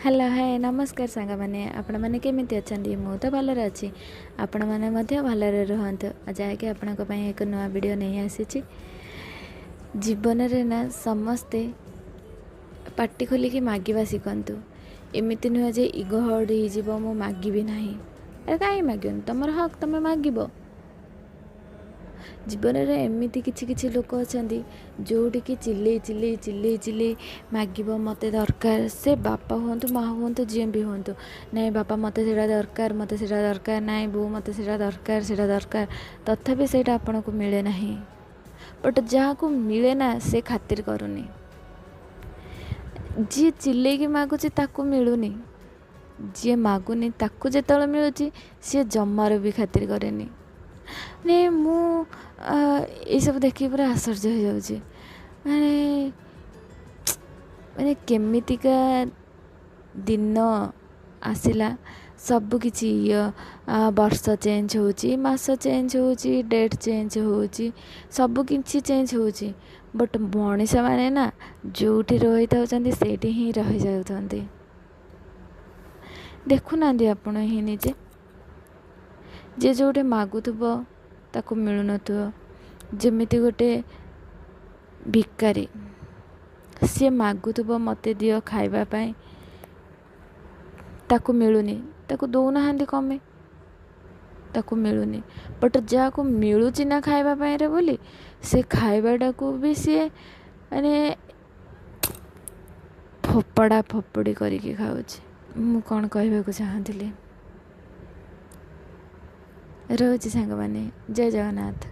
Hello hi नमस्कार सांग मैंने आपण मैंने केमिति अच्छी मु तो भलरे अच्छी आपण मैंने भलरे रुहतु जहाँकि आपण एक नुआ वीडियो नहीं आसी जीवन रे ना समस्ते पाटी खोलिकी मागिबा शिखंतु एमती नुह जे इगो हर्ट हो मु मागिबी नहीं अरे कहीं मागन तुम हक तुम मागिब जीवन में एमती किछि लोक अच्छा जोटिकी चिल्ले चिल्ले चिल्ले चिल्ले मागिब मत दरकार से बापा हूँ माँ हूँ जी भी हूँ नाई बापा मत से दरकार मत से दरकार नाई बो मत से दरकार से दरकार तथापि से आपन को मिले ना बट जहाँ को मिले ना से खातिर करूनी जी चिल्ले की मागुची ताकू मिलूनी जी मागुनी ताकू जिते मिलूची सी जमार भी खातिर करेनी ने मु ये सब देखिए पूरा आश्चर्य हो जाऊँगी माने माने केमितिका दिन आसिला सब किछि वर्ष चेंज होची मास चेंज होची डेट चेंज होची सब किछि चेंज होची बट मनीष माने ना जोठी रही थाउचंदी सेठी ही रही जाउथंदी देखु ना आपण ही निजे जे जोटे मागुथुब ताको मिलु नथुब जेमिति गोटे भिकारी सी मागुथुब मते दियो खाइबा पाई ताको मिलुनी ताको दौना हांदी कमे ताको मिलुनी बट जा को मिलुची ना खाइबा पाई रे बोली से खाइबाटा को भी सी माने फोपड़ा फोपड़ी करिके खाउची मु कोन कहबा को चाहतिली रोज सांग माने जय जगन्नाथ।